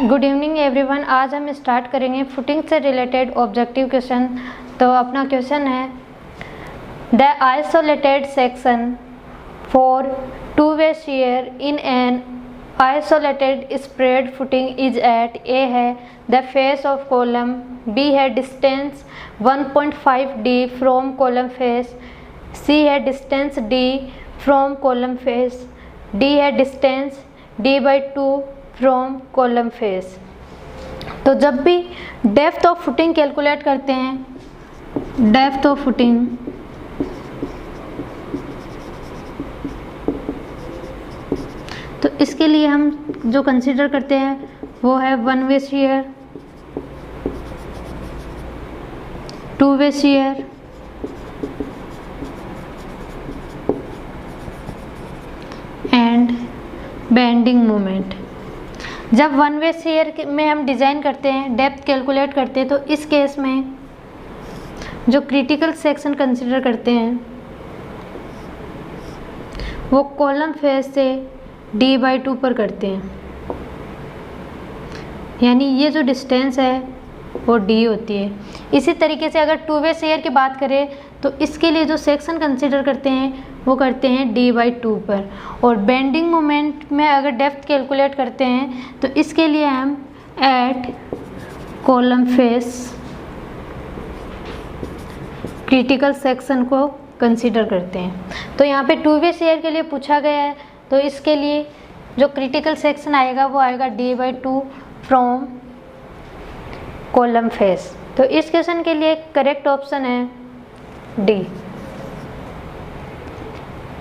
Good evening everyone. आज हम start करेंगे फुटिंग से रिलेटेड ऑब्जेक्टिव क्वेश्चन। तो अपना क्वेश्चन है, the isolated section for two way shear in an isolated spread footing is at A है the face of column, B है distance 1.5 D from column face, C है distance D from column face, D है distance d/2 from column face. तो जब भी depth of footing calculate करते हैं, depth of footing तो इसके लिए हम जो कंसीडर करते हैं वो है one way share, to way share, and bending moment. जब वन वे शेयर में हम डिज़ाइन करते हैं, डेप्थ कैलकुलेट करते हैं, तो इस केस में जो क्रिटिकल सेक्शन कंसीडर करते हैं वो कॉलम फेस से d/2 पर करते हैं, यानी ये जो डिस्टेंस है वो d होती है। इसी तरीके से अगर टू वे शेयर की बात करें तो इसके लिए जो सेक्शन कंसीडर करते हैं वो करते हैं d/2 पर। और बेंडिंग मोमेंट में अगर डेप्थ कैलकुलेट करते हैं तो इसके लिए हम at column face critical section को कंसीडर करते हैं। तो यहाँ पे टू वे शेयर के लिए पूछा गया है, तो इसके लिए जो क्रिटिकल सेक्शन आएगा वो आएगा d/2 फ्रॉम कॉलम फेस। तो इस क्वेश्चन के लिए करेक्ट ऑप्शन है D.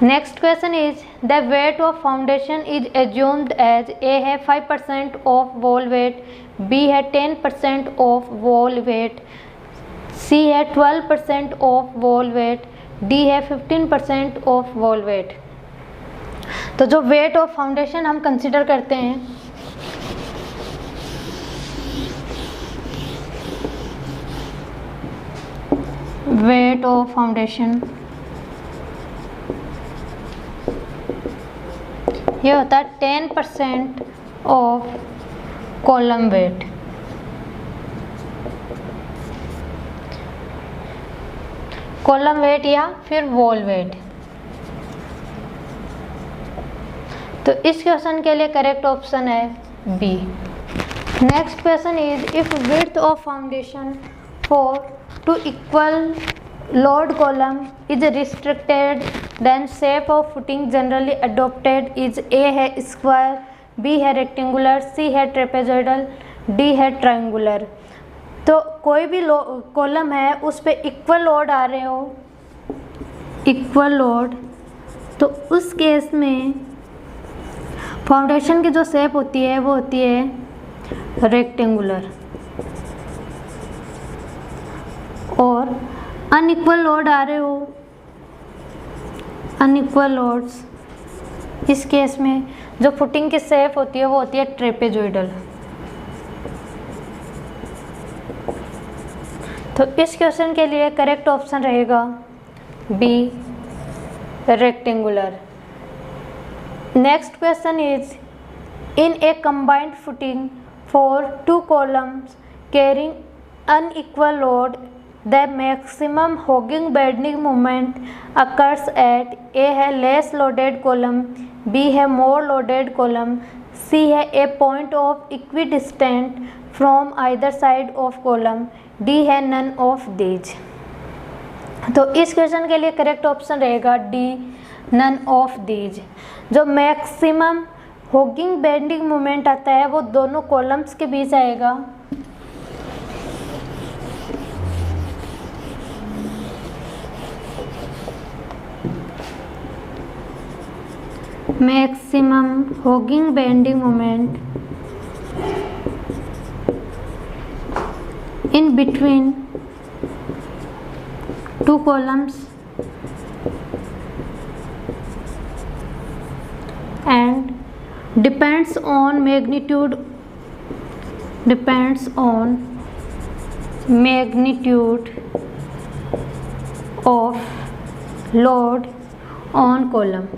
Next question is the weight of foundation is assumed as A है 5% ऑफ वॉल वेट, बी है 10% ऑफ वॉल वेट, सी है 12% ऑफ वॉल वेट, डी है 15% ऑफ वॉल वेट। तो जो वेट ऑफ फाउंडेशन हम consider करते हैं वेट ऑफ फाउंडेशन ये होता है 10% ऑफ कॉलम वेट। कॉलम वेट या फिर वॉल वेट। तो इस क्वेश्चन के लिए करेक्ट ऑप्शन है B. Next question is if width of foundation for two equal load column is restricted then shape of footing generally adopted is A है square, B है rectangular, C है trapezoidal, D है triangular. तो कोई भी column है उस पे इक्वल लोड आ रहे हो, इक्वल लोड, तो उस केस में फाउंडेशन की जो शेप होती है वो होती है रेक्टेंगुलर। और अनइक्वल लोड आ रहे हो, अनइक्वल लोड्स, इस केस में जो फुटिंग की शेप होती है वो होती है ट्रेपेजॉइडल। तो इस क्वेश्चन के लिए करेक्ट ऑप्शन रहेगा B, rectangular. Next question is in a combined footing for two columns carrying unequal load the maximum hogging bending moment occurs at A है लेस लोडेड कॉलम, बी है मोर loaded column, C है a point of equidistant from either side of column, D है none of these. तो इस question के लिए correct option रहेगा D, none of these. जो मैक्सिमम होगिंग बेंडिंग मोमेंट आता है वो दोनों कॉलम्स के बीच आएगा, maximum hogging bending moment in between two columns and depends on magnitude of load on column।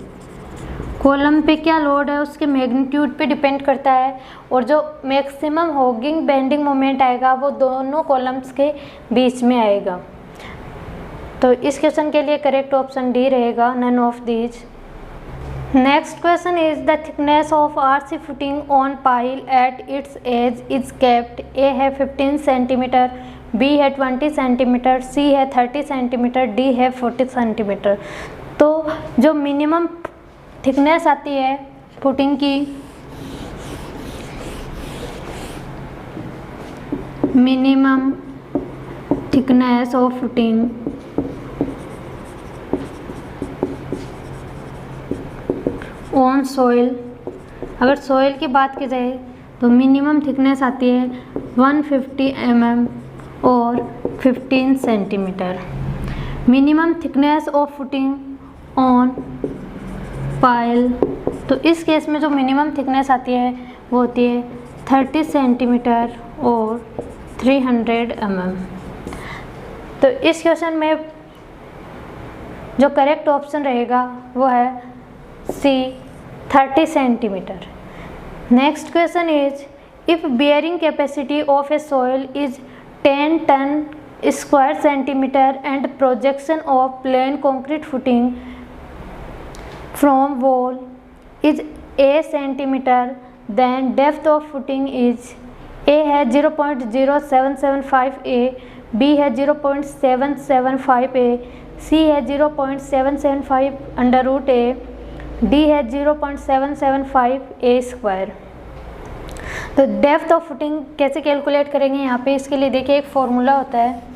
Column पे क्या लोड है उसके मैग्नीट्यूड पे डिपेंड करता है, और जो मैक्सिमम हॉगिंग बेंडिंग मोमेंट आएगा वो दोनों कॉलम्स के बीच में आएगा। तो इस क्वेश्चन के लिए करेक्ट ऑप्शन डी रहेगा, none of these. Next question is the thickness of RC footing on pile at its edge is kept. A है 15 सेंटीमीटर, बी है 20 सेंटीमीटर, सी है 30 सेंटीमीटर, डी है 40 सेंटीमीटर। तो जो मिनिमम थिकनेस आती है फुटिंग की, minimum thickness of footing on soil, अगर सॉइल की बात की जाए तो मिनिमम थिकनेस आती है 150 mm और 15 centimetre. Minimum thickness of footing on pile, तो इस केस में जो मिनिमम थिकनेस आती है वो होती है 30 सेंटीमीटर और 300 mm। तो इस क्वेश्चन में जो करेक्ट ऑप्शन रहेगा वो है C, 30 centimetre. Next question is if bearing capacity of a soil is 10 ton square centimetre and projection of plain concrete footing from wall is a centimetre, then depth of footing is A है 0.0775 ए, B है 0.775 ए, सी है 0.775 under root ए, D है 0.775 ए square. तो depth of footing कैसे calculate करेंगे यहाँ पे, इसके लिए देखिए एक फॉर्मूला होता है।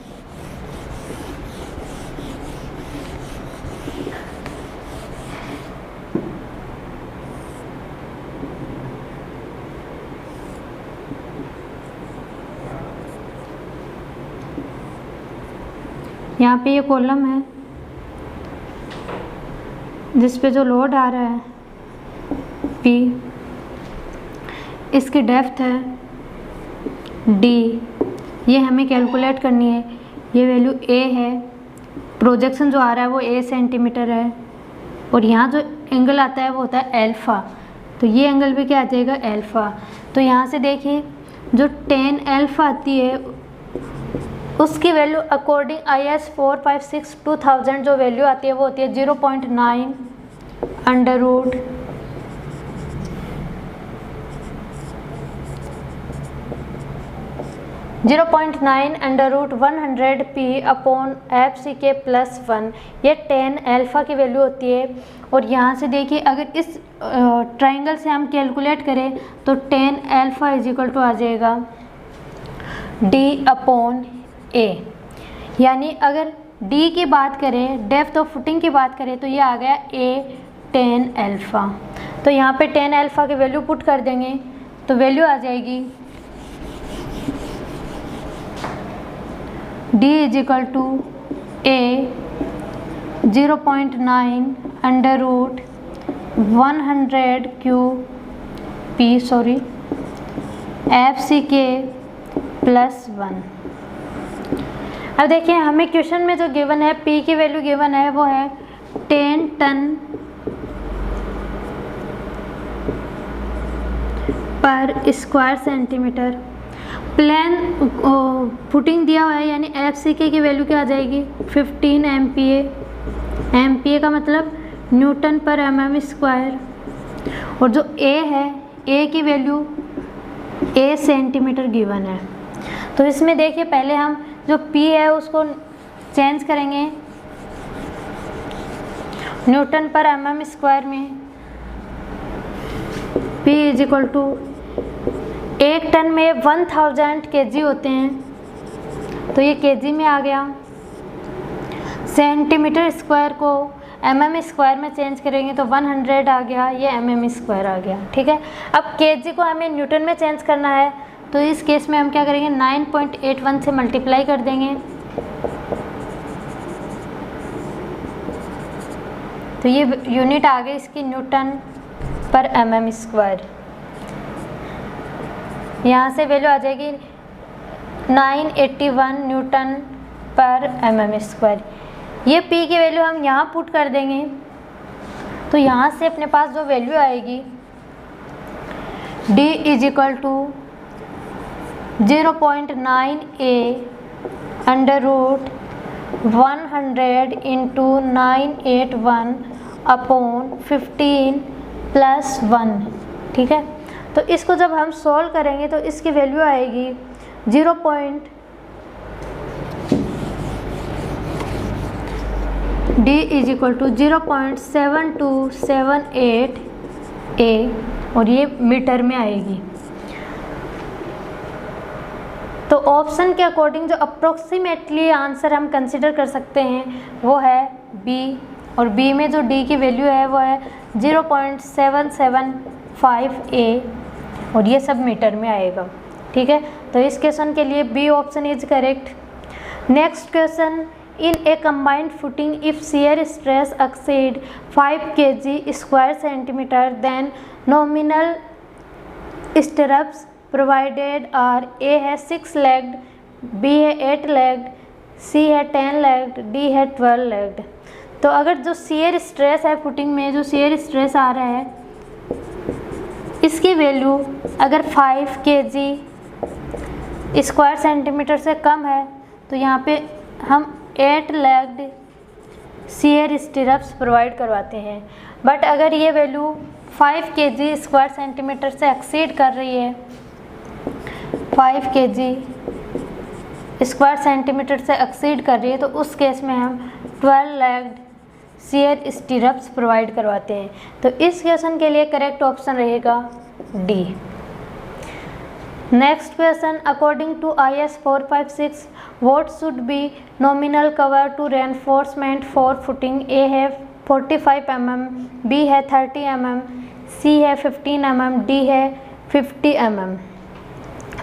यहाँ पे ये कॉलम है जिस पे जो लोड आ रहा है P, इसकी डेप्थ है D, ये हमें कैलकुलेट करनी है। ये वैल्यू A है, प्रोजेक्शन जो आ रहा है वो A सेंटीमीटर है, और यहाँ जो एंगल आता है वो होता है अल्फ़ा, तो ये एंगल भी क्या आ जाएगा अल्फ़ा। तो यहाँ से देखिए जो tan अल्फ़ा आती है उसकी वैल्यू अकॉर्डिंग IS 456/2000 जो वैल्यू आती है वो होती है 0.9 under root 100 P upon FCK plus 1, ये tan अल्फ़ा की वैल्यू होती है। और यहाँ से देखिए अगर इस ट्राइंगल से हम कैलकुलेट करें तो tan alpha is equal to आ जाएगा D अपॉन A, यानी अगर D की बात करें, डेप्थ ऑफ फुटिंग की बात करें, तो ये आ गया A tan अल्फ़ा। तो यहाँ पे tan अल्फ़ा की वैल्यू पुट कर देंगे तो वैल्यू आ जाएगी D is equal to A 0.9 under root 100 P FCK plus 1। अब देखिए हमें क्वेश्चन में जो गिवन है P की वैल्यू गिवन है वो है 10 टन पर स्क्वायर सेंटीमीटर। प्लेन फुटिंग दिया हुआ है यानी FCK की वैल्यू क्या आ जाएगी 15 MPa। MPa का मतलब न्यूटन पर mm स्क्वायर, और जो A है A की वैल्यू A सेंटीमीटर गिवन है। तो इसमें देखिए पहले हम जो P है उसको चेंज करेंगे न्यूटन पर mm स्क्वायर में। P इज इक्वल टू, एक टन में 1000 kg होते हैं तो ये kg में आ गया। सेंटीमीटर स्क्वायर को mm स्क्वायर में चेंज करेंगे तो 100 आ गया, ये mm स्क्वायर आ गया। ठीक है, अब kg को हमें न्यूटन में चेंज करना है तो इस केस में हम क्या करेंगे 9.81 से मल्टीप्लाई कर देंगे तो ये यूनिट आ गई इसकी न्यूटन पर mm स्क्वायर। यहाँ से वैल्यू आ जाएगी 981 न्यूटन पर mm स्क्वायर। ये P की वैल्यू हम यहाँ पुट कर देंगे तो यहाँ से अपने पास जो वैल्यू आएगी d is equal to 0.9a under root 100 into 981 upon 15 plus 1। ठीक है, तो इसको जब हम सॉल्व करेंगे तो इसकी वैल्यू आएगी 0.7278 a और ये मीटर में आएगी। तो ऑप्शन के अकॉर्डिंग जो अप्रोक्सीमेटली आंसर हम कंसिडर कर सकते हैं वो है बी, और बी में जो डी की वैल्यू है वो है 0.775 a और ये सब मीटर में आएगा। ठीक है, तो इस क्वेश्चन के लिए B option is correct. Next question, in a combined footing if shear stress exceed 5 kg square centimetre then nominal stirrups provided are A है 6 लेग्ड, बी है 8 लेग्ड, सी है 10 लेग्ड, डी है 12 लेग्ड। तो अगर जो शियर स्ट्रेस है footing में, जो शियर स्ट्रेस आ रहा है इसकी वैल्यू अगर 5 kg स्क्वायर सेंटीमीटर से कम है तो यहाँ पे हम 8 लेग्ड शियर स्टिरप्स प्रोवाइड करवाते हैं। बट अगर ये वैल्यू 5 kg स्क्वायर सेंटीमीटर से एक्सीड कर रही है, 5 kg स्क्वायर सेंटीमीटर से एक्सीड कर रही है, तो उस केस में हम 12 लेग्ड शियर स्टिरप्स प्रोवाइड करवाते हैं। तो इस क्वेश्चन के लिए करेक्ट ऑप्शन रहेगा D. Next question, according to IS 456 what should be nominal cover to reinforcement for footing? A है 45 mm, बी है 30 mm, सी है 15 mm, डी है 50 mm।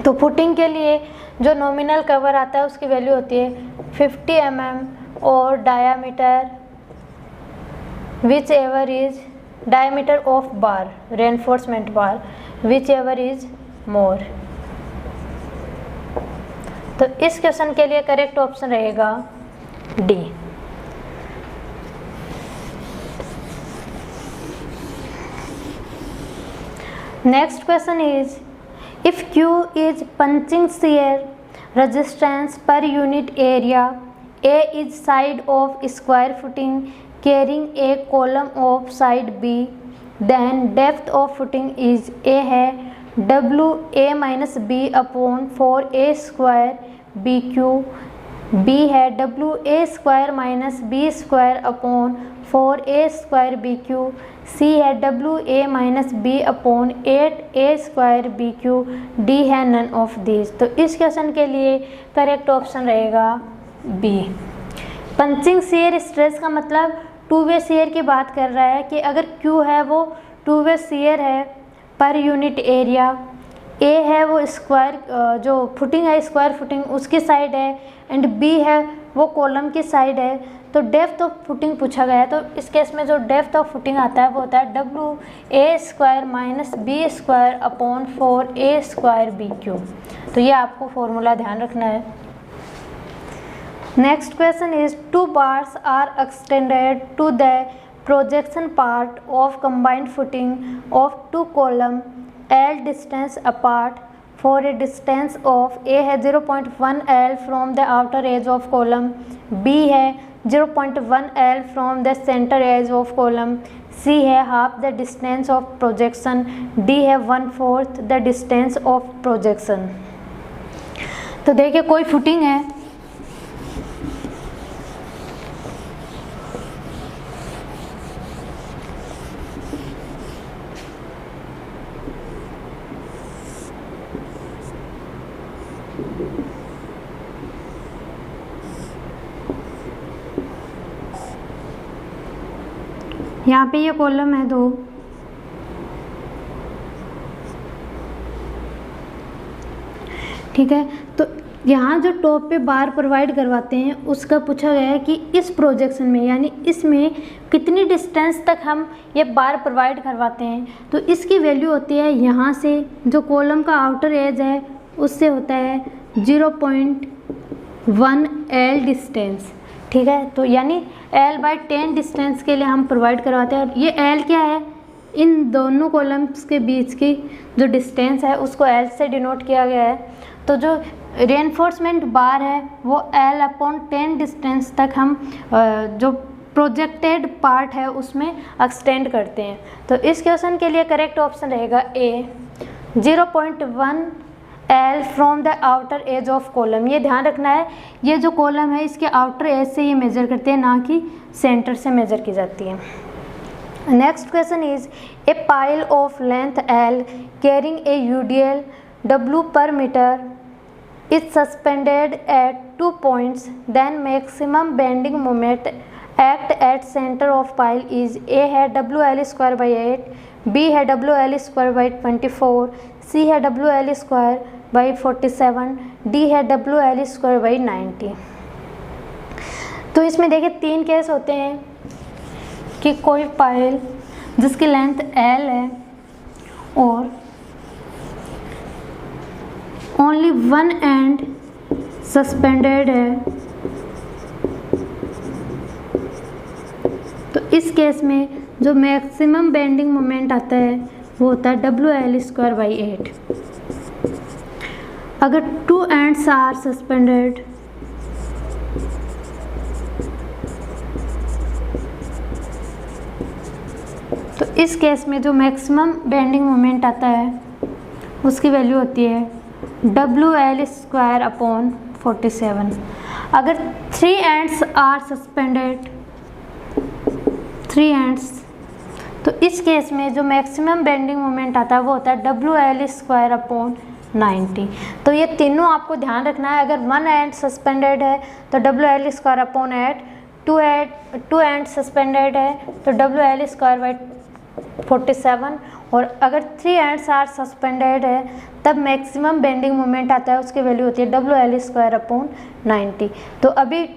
तो फुटिंग के लिए जो नॉमिनल कवर आता है उसकी वैल्यू होती है 50 mm और diameter which ever is diameter of bar, reinforcement bar which ever is more. तो इस क्वेश्चन के लिए करेक्ट ऑप्शन रहेगा D. Next question is, if Q is punching shear resistance per unit area, A is side of square footing carrying a column of side B, then depth of footing is A है WA minus B upon 4A square BQ, B है WA square minus B square upon 4A square BQ, C है WA minus B upon 8A square BQ, D है none of these। तो इस question के लिए correct option रहेगा B। Punching shear stress का मतलब टू वे शियर की बात कर रहा है कि अगर Q है वो टू वे शियर है पर यूनिट एरिया, A है वो स्क्वायर जो फुटिंग है स्क्वायर फुटिंग उसकी साइड है, एंड B है वो कॉलम की साइड है। तो डेप्थ ऑफ फुटिंग पूछा गया है, तो इस केस में जो डेप्थ ऑफ फुटिंग आता है वो होता है WA square minus B square upon 4A square BQ। तो ये आपको फॉर्मूला ध्यान रखना है। Next question is, two bars are extended to the projection part of combined footing of two column L distance apart for a distance of A है 0.1 L from the outer edge of column, B है 0.1 L from the center edge of column, C है half the distance of projection, D है 1/4 the distance of projection। तो देखिए कोई footing है, यहाँ पे ये कॉलम है 2, ठीक है। तो यहाँ जो टॉप पे बार प्रोवाइड करवाते हैं उसका पूछा गया है कि इस प्रोजेक्शन में यानी इसमें कितनी डिस्टेंस तक हम ये बार प्रोवाइड करवाते हैं। तो इसकी वैल्यू होती है यहाँ से जो कॉलम का आउटर एज है उससे होता है 0.1 L डिस्टेंस, ठीक है। तो यानी L/10 डिस्टेंस के लिए हम प्रोवाइड करवाते हैं। और ये L क्या है, इन दोनों कॉलम्स के बीच की जो डिस्टेंस है उसको L से डिनोट किया गया है। तो जो रेनफोर्समेंट बार है वो L/10 डिस्टेंस तक हम जो प्रोजेक्टेड पार्ट है उसमें एक्सटेंड करते हैं। तो इस क्वेश्चन के लिए करेक्ट ऑप्शन रहेगा A, 0.1 L from the outer edge of column. ये ध्यान रखना है, ये जो कॉलम है इसके आउटर एज से ये मेजर करते हैं, ना कि सेंटर से मेजर की जाती है। Next question is a pile of length L carrying a UDL W per meter is suspended at 2 points, then maximum bending moment act at center of pile is A है WL²/8, B है WL²/24, C है WL²/47, D है WL²/90। तो इसमें देखिए 3 case होते हैं कि कोई पाइल जिसकी लेंथ L है और ओनली वन एंड सस्पेंडेड है, तो इस केस में जो मैक्सिमम बेंडिंग मोमेंट आता है वो होता है WL²/8। अगर 2 एंड्स आर सस्पेंडेड तो इस केस में जो मैक्सिमम बेंडिंग मोमेंट आता है उसकी वैल्यू होती है WL²/47। अगर 3 एंड्स आर सस्पेंडेड, 3 एंड्स, तो इस केस में जो मैक्सिमम बेंडिंग मोमेंट आता है वो होता है WL²/90। तो ये तीनों आपको ध्यान रखना है। अगर 1 एंड सस्पेंडेड है तो WL²/8, 2 एंड सस्पेंडेड है तो WL²/47, और अगर 3 एंड्स आर सस्पेंडेड है तब मैक्सिमम बेंडिंग मोमेंट आता है, उसकी वैल्यू होती है WL²/90। तो अभी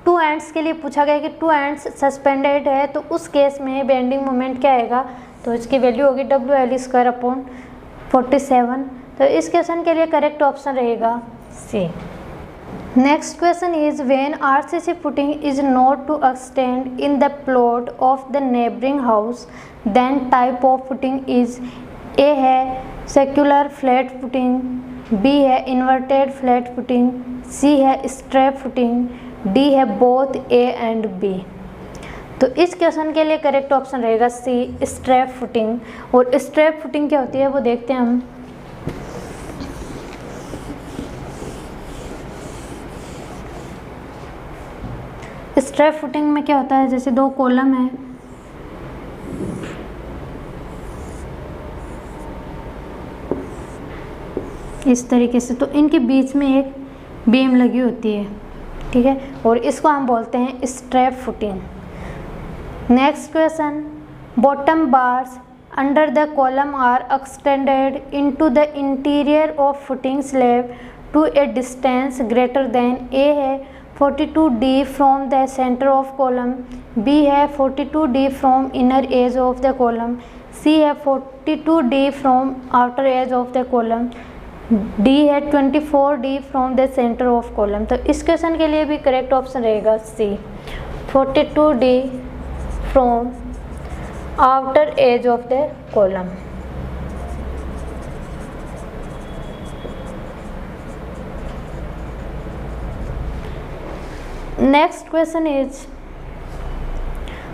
2 एंड्स के लिए पूछा गया कि 2 एंड्स सस्पेंडेड है तो उस केस में बेंडिंग मोमेंट क्या आएगा, तो इसकी वैल्यू होगी WL²/47। तो इस क्वेश्चन के लिए करेक्ट ऑप्शन रहेगा C। Next question is when RCC footing is not to extend in the plot of the neighboring house, then type of footing is A है secular flat footing, B है inverted flat footing, C है strap footing, D है both A and B। तो इस question के लिए correct option रहेगा C, strap footing. और स्ट्रैप फुटिंग क्या होती है वो देखते हैं हम। स्ट्रैप फुटिंग में क्या होता है, जैसे 2 कॉलम है, इस तरीके से, तो इनके बीच में एक बीम लगी होती है, ठीक है, और इसको हम बोलते हैं strap footing. Next question, bottom bars under the column are extended into the interior of footing slab to a distance greater than. A है 42D from the centre of column, B है 42D from inner edge of the column, C है 42D from outer edge of the column, D है 24D from the centre of column. तो इस question के लिए भी correct option रहेगा C, 42D from outer edge of the column. Next question is,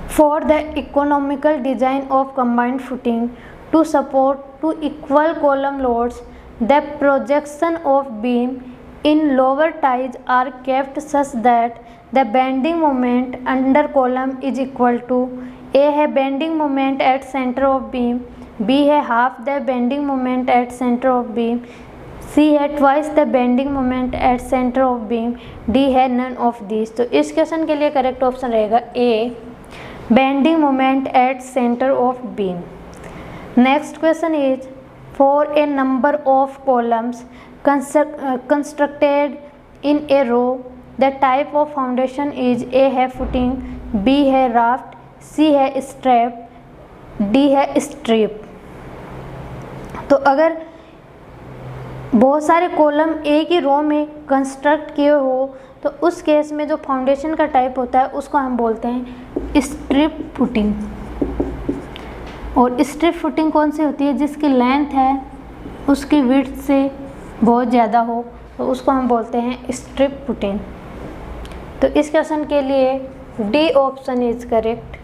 for the economical design of combined footing to support 2 equal column loads, the projection of beam in lower ties are kept such that the bending moment under column is equal to। A है bending moment at center of beam, B है half the bending moment at center of beam, C है twice the bending moment at centre of beam, D है none of this. तो इस question के लिए correct option रहेगा A, bending moment at centre of beam. Next question is, for a number of columns constructed in a row the type of foundation is. A है footing, B है raft, C है strap, D है strip. तो अगर बहुत सारे column एक ही रो में कंस्ट्रक्ट किए हो तो उस केस में जो फाउंडेशन का टाइप होता है उसको हम बोलते हैं स्ट्रिप फुटिंग। और स्ट्रिप फुटिंग कौन सी होती है? जिसकी लेंथ है उसकी विड्थ से बहुत ज़्यादा हो, तो उसको हम बोलते हैं स्ट्रिप फुटिंग। तो इस क्वेश्चन के लिए D option is correct.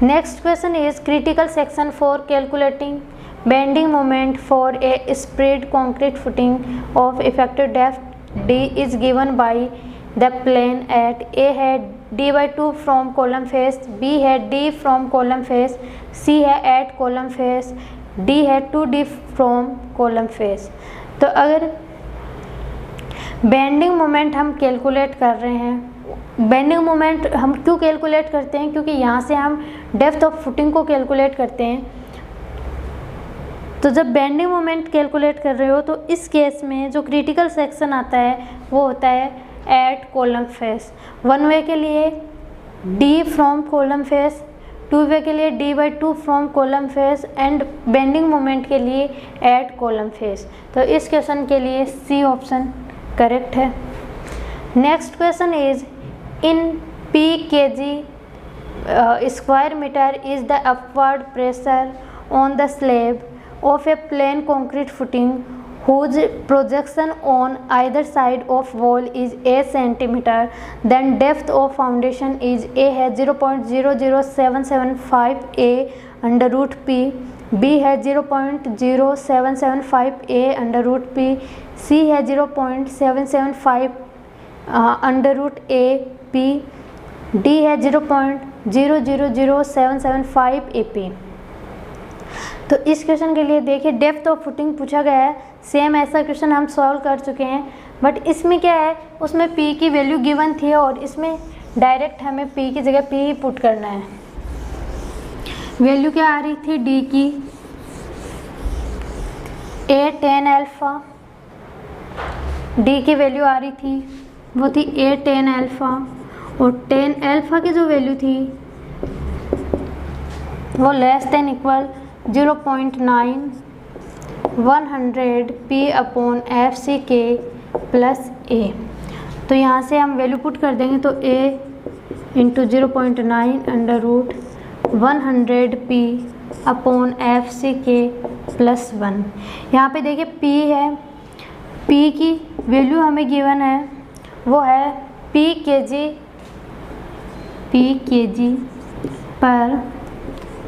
Next question is critical section for calculating bending moment for a spread concrete footing of effective depth D is given by the plane at A है D/2 from column face, B है D from column face, C है at column face, D है 2D from column face। तो अगर bending moment हम calculate कर रहे हैं, बेंडिंग मोमेंट हम क्यों कैलकुलेट करते हैं? क्योंकि यहाँ से हम डेप्थ ऑफ फुटिंग को कैलकुलेट करते हैं। तो जब बेंडिंग मोमेंट कैलकुलेट कर रहे हो तो इस केस में जो क्रिटिकल सेक्शन आता है वो होता है at column face. One way के लिए D फ्रॉम कॉलम फेस, टू वे के लिए D/2 from column face and bending moment के लिए एट कॉलम फेस। तो इस क्वेश्चन के लिए सी ऑप्शन करेक्ट है। Next question is in P kg square metre is the upward pressure on the slab of a plain concrete footing whose projection on either side of wall is a centimeter, then depth of foundation is A है 0.00775 A under root P, B है 0.0775 A under root P, C है 0.775 under root A P, D है 0.000775 AP। तो इस question के लिए देखिए depth of footing पूछा गया है, सेम ऐसा क्वेश्चन हम सॉल्व कर चुके हैं, बट इसमें क्या है, उसमें P की वैल्यू गिवन थी और इसमें डायरेक्ट हमें P की जगह P ही पुट करना है। वैल्यू क्या आ रही थी D की? A tan अल्फ़ा, D की वैल्यू आ रही थी वो थी A tan अल्फ़ा, और tan अल्फ़ा की जो वैल्यू थी वो less than equal 0.9 100 P/FC/K plus A। तो यहाँ से हम वैल्यू पुट कर देंगे तो A into 0.9 under root 100 P/FC/K plus 1। यहाँ पे देखिए P है, P की वैल्यू हमें गिवन है वो है P kg पर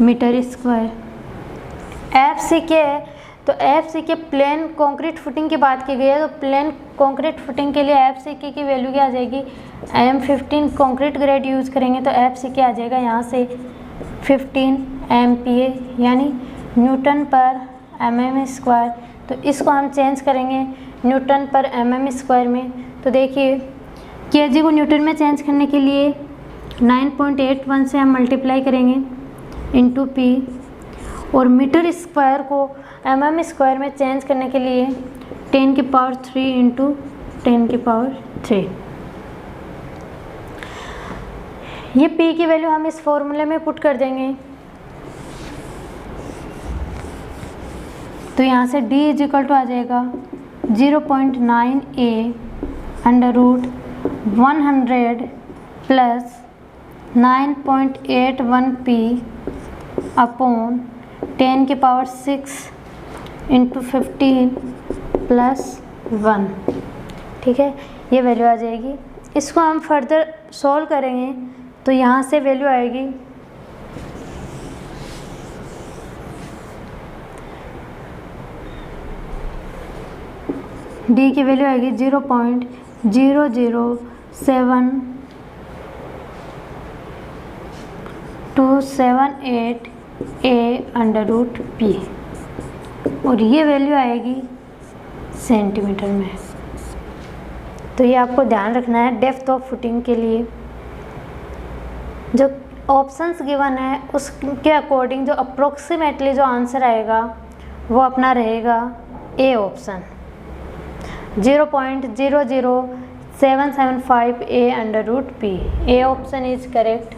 मीटर स्क्वायर। FC/K है तो FC/K प्लेन कंक्रीट फुटिंग की बात की गई है, तो प्लेन कंक्रीट फुटिंग के लिए FC/K की वैल्यू क्या आ जाएगी? M15 कंक्रीट ग्रेड यूज़ करेंगे तो FC/K आ जाएगा यहाँ से 15 MPa यानी न्यूटन पर mm²। तो इसको हम चेंज करेंगे न्यूटन पर mm² में। तो देखिए kg को न्यूटन में चेंज करने के लिए 9.81 से हम मल्टीप्लाई करेंगे इंटू P, और मीटर स्क्वायर को mm² में चेंज करने के लिए 10⁻³ इंटू 10⁻³। ये P की वैल्यू हम इस फॉर्मूले में पुट कर देंगे। तो यहाँ से D इक्वल टू आ जाएगा 0.9 A under root 100 plus 9.81 P upon 10⁻⁶ into 15 plus 1। ठीक है, ये वैल्यू आ जाएगी। इसको हम फर्दर सॉल्व करेंगे तो यहाँ से वैल्यू आएगी D की वैल्यू आएगी 0.00728 A अंडर रूट P, और ये वैल्यू आएगी सेंटीमीटर में। तो ये आपको ध्यान रखना है डेप्थ ऑफ फुटिंग के लिए। जो ऑप्शंस गिवन है उसके अकॉर्डिंग जो अप्रोक्सीमेटली जो आंसर आएगा वो अपना रहेगा A option 0.00775 A under root P। A option is correct.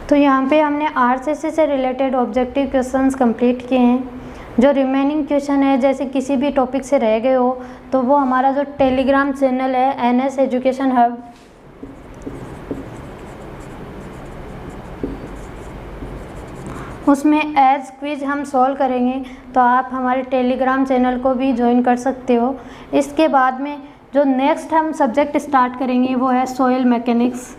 तो यहाँ पे हमने RCC से रिलेटेड ऑब्जेक्टिव क्वेश्चंस कंप्लीट किए हैं। जो रिमेनिंग क्वेश्चन है जैसे किसी भी टॉपिक से रह गए हो तो वो हमारा जो टेलीग्राम चैनल है NS एजुकेशन हब, उसमें एज क्विज हम सॉल्व करेंगे, तो आप हमारे टेलीग्राम चैनल को भी ज्वाइन कर सकते हो। इसके बाद में जो नेक्स्ट हम सब्जेक्ट स्टार्ट करेंगे वो है सॉइल मैकेनिक्स।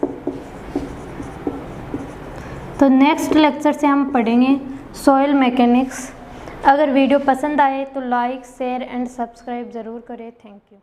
तो नेक्स्ट लेक्चर से हम पढ़ेंगे सॉइल मैकेनिक्स। अगर वीडियो पसंद आए तो लाइक शेयर एंड सब्सक्राइब ज़रूर करें। Thank you.